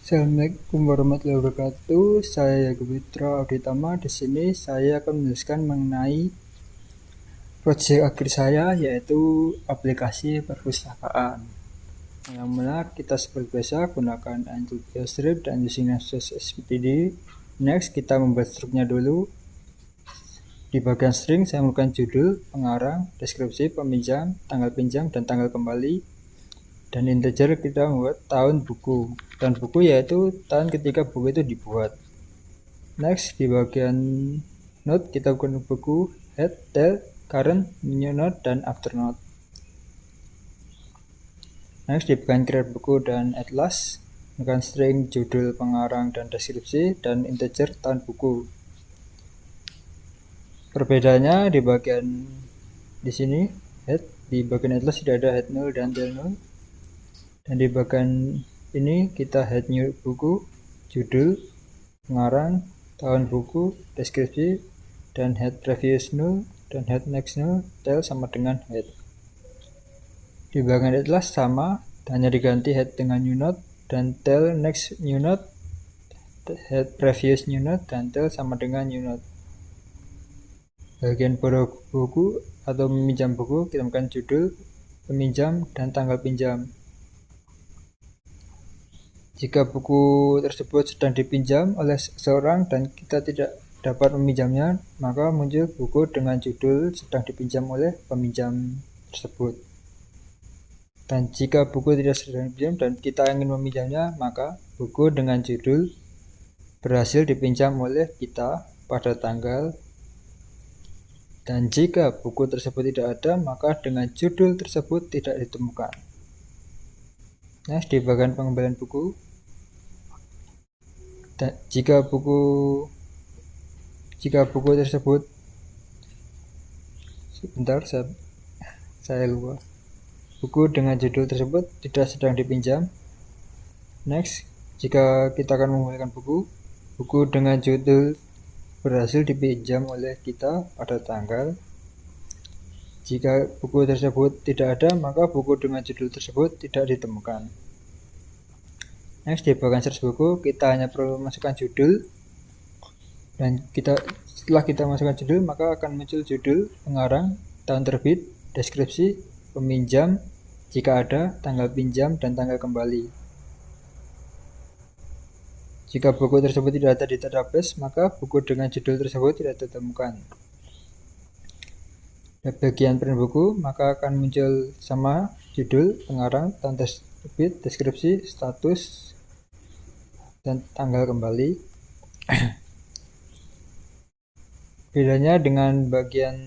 Assalamualaikum warahmatullahi wabarakatuh. Saya Yogi Putra Auditama. Di sini saya akan menjelaskan mengenai proyek akhir saya, yaitu aplikasi perpustakaan. Yang mana kita seperti biasa gunakan Android Illustrator dan using Next.js SPTD. Next, kita membuat struknya dulu. Di bagian string saya memberikan judul, pengarang, deskripsi, peminjam, tanggal pinjam, dan tanggal kembali. Dan integer kita membuat tahun buku. Tahun buku yaitu tahun ketika buku itu dibuat. Next, di bagian note kita gunakan buku, head, tail, current, new note, dan after note. Next, di bagian create buku dan at last dengan string, judul, pengarang, dan deskripsi, dan integer tahun buku. Perbedaannya di bagian di sini head, di bagian at last tidak ada head null dan tail null. Dan di bagian ini kita head new buku, judul, pengarang, tahun buku, deskripsi, dan head previous null, dan head next null, tail sama dengan head. Di bagian at last sama, hanya diganti head dengan new note, dan tail next new note, head previous new note, dan tail sama dengan new note. Bagian borrow buku atau meminjam buku, kita memberikan judul, peminjam, dan tanggal pinjam. Jika buku tersebut sedang dipinjam oleh seseorang dan kita tidak dapat meminjamnya, maka muncul buku dengan judul sedang dipinjam oleh peminjam tersebut. Dan jika buku tidak sedang dipinjam dan kita ingin meminjamnya, maka buku dengan judul berhasil dipinjam oleh kita pada tanggal. Dan jika buku tersebut tidak ada, maka dengan judul tersebut tidak ditemukan. Nah, di bagian pengembalian buku, dan jika buku tersebut sebentar saya lupa, buku dengan judul tersebut tidak sedang dipinjam. Next, jika kita akan mengembalikan buku dengan judul berhasil dipinjam oleh kita pada tanggal. Jika buku tersebut tidak ada, maka buku dengan judul tersebut tidak ditemukan. Next, di bagian search buku, kita hanya perlu masukkan judul. Dan setelah kita masukkan judul, maka akan muncul judul, pengarang, tahun terbit, deskripsi, peminjam, jika ada, tanggal pinjam, dan tanggal kembali. Jika buku tersebut tidak ada di database, maka buku dengan judul tersebut tidak ditemukan. Di bagian print buku, maka akan muncul sama judul, pengarang, tahun terbit, deskripsi, status, dan tanggal kembali. Bedanya dengan bagian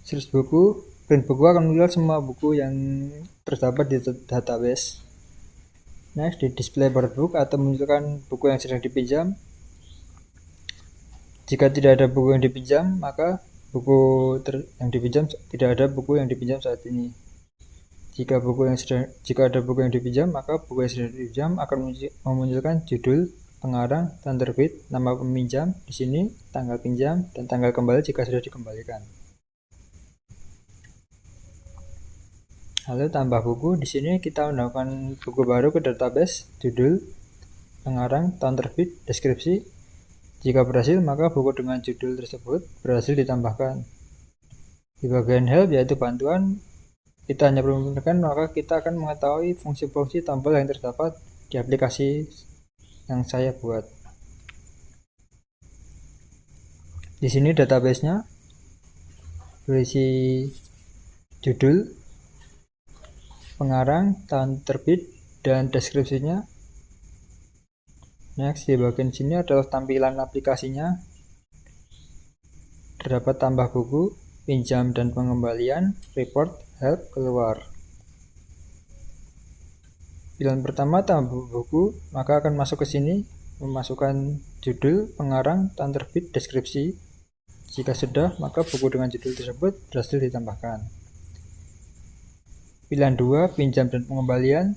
search buku, print buku akan muncul semua buku yang terdapat di database. Next, di display borrowed book atau menunjukkan buku yang sedang dipinjam. Jika tidak ada buku yang dipinjam, maka tidak ada buku yang dipinjam saat ini. Jika ada buku yang dipinjam, maka buku yang sedang dipinjam akan memunculkan judul, pengarang, tahun terbit, nama peminjam di sini, tanggal pinjam, dan tanggal kembali jika sudah dikembalikan. Lalu tambah buku, di sini kita menambahkan buku baru ke database, judul, pengarang, tahun terbit, deskripsi. Jika berhasil, maka buku dengan judul tersebut berhasil ditambahkan. Di bagian help, yaitu bantuan, kita hanya perlu menggunakan, maka kita akan mengetahui fungsi-fungsi tombol yang terdapat di aplikasi yang saya buat. Di sini database-nya berisi judul, pengarang, tahun terbit, dan deskripsinya. Next, di bagian sini adalah tampilan aplikasinya. Terdapat tambah buku, pinjam dan pengembalian, report, help, keluar. Pilihan pertama tambah buku, maka akan masuk ke sini, memasukkan judul, pengarang, tahun terbit, deskripsi. Jika sudah, maka buku dengan judul tersebut berhasil ditambahkan. Pilihan 2, pinjam dan pengembalian.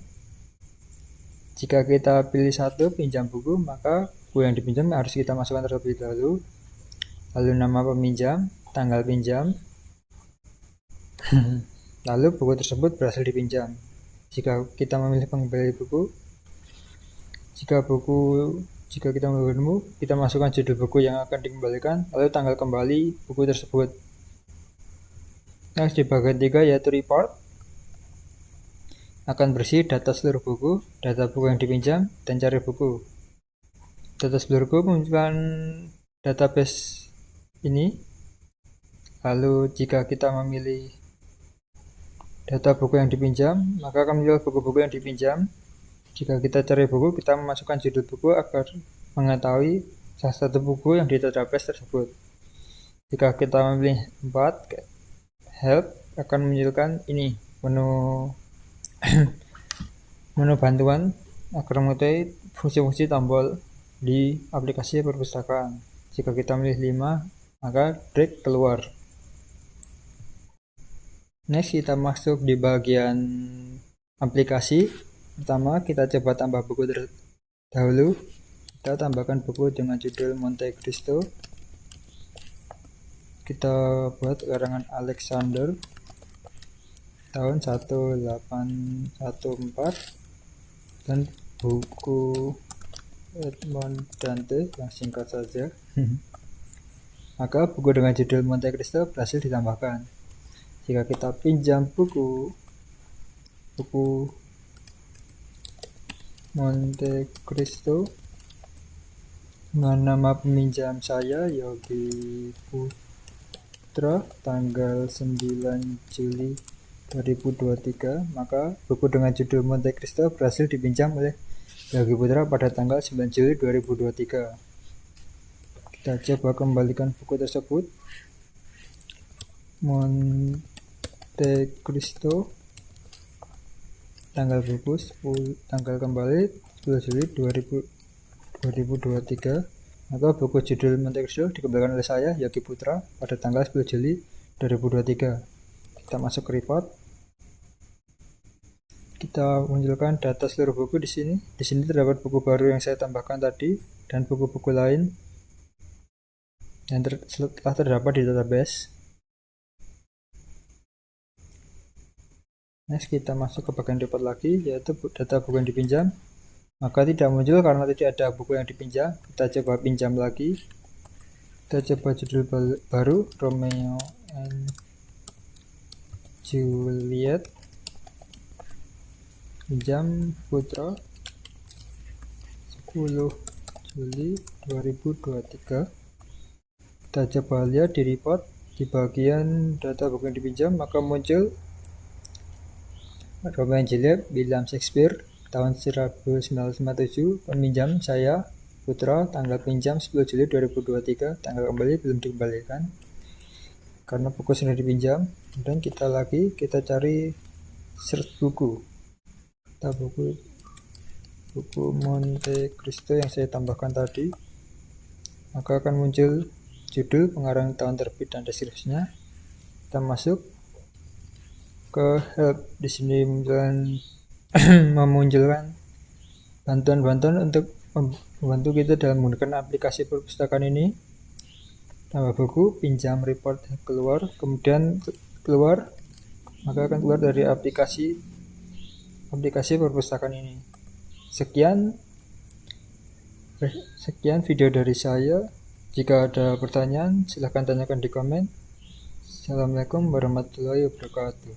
Jika kita pilih 1, pinjam buku, maka buku yang dipinjam harus kita masukkan terlebih dahulu. Lalu nama peminjam, tanggal pinjam. Lalu buku tersebut berhasil dipinjam. Jika kita memilih pengembali buku, Jika kita menemu, kita masukkan judul buku yang akan dikembalikan, lalu tanggal kembali buku tersebut. Next, di bagian 3 yaitu report, akan bersih data seluruh buku, data buku yang dipinjam, dan cari buku. Data seluruh buku menunjukkan database ini. Lalu jika kita memilih data buku yang dipinjam, maka akan muncul buku-buku yang dipinjam. Jika kita cari buku, kita memasukkan judul buku agar mengetahui salah satu buku yang di database tersebut. Jika kita memilih 4, help, akan munculkan ini menu menu bantuan agar mengetahui fungsi-fungsi tombol di aplikasi perpustakaan. Jika kita memilih 5, maka break keluar. Next, kita masuk di bagian aplikasi. Pertama, kita coba tambah buku dahulu. Kita tambahkan buku dengan judul Monte Cristo. Kita buat karangan Alexander tahun 1814 dan buku Edmond Dante yang singkat saja. Maka buku dengan judul Monte Cristo berhasil ditambahkan. Jika kita pinjam buku Monte Cristo dengan nama peminjam saya Yogi Putra tanggal 9 Juli 2023, maka buku dengan judul Monte Cristo berhasil dipinjam oleh Yogi Putra pada tanggal 9 Juli 2023. Kita coba kembalikan buku tersebut. Monte Cristo, tanggal buku 10, tanggal kembali 10 Juli 2023. Maka buku judul Monte Cristo dikembalikan oleh saya Yogi Putra pada tanggal 10 Juli 2023. Kita masuk ke report. Kita munculkan data seluruh buku di sini. Di sini terdapat buku baru yang saya tambahkan tadi dan buku-buku lain yang telah terdapat di database. Next, kita masuk ke bagian report lagi, yaitu data buku yang dipinjam. Maka tidak muncul karena tidak ada buku yang dipinjam. Kita coba pinjam lagi. Kita coba judul baru, Romeo and Juliet. Pinjam Putra 10 Juli 2023. Kita coba lihat di report, di bagian data buku yang dipinjam, maka muncul Romeo and Juliet, William Shakespeare, tahun 1957, peminjam saya Putra, tanggal pinjam 10 Juli 2023, tanggal kembali belum dikembalikan karena buku sudah dipinjam. Dan kita cari search buku. Kita buku Monte Cristo yang saya tambahkan tadi, maka akan muncul judul, pengarang, tahun terbit, dan deskripsinya. Kita masuk ke help. Di sini memunculkan bantuan-bantuan untuk membantu kita dalam menggunakan aplikasi perpustakaan ini. Tambah buku, pinjam, report keluar, kemudian keluar, maka akan keluar dari aplikasi perpustakaan ini. Sekian video dari saya. Jika ada pertanyaan, silahkan tanyakan di komen. Assalamualaikum warahmatullahi wabarakatuh.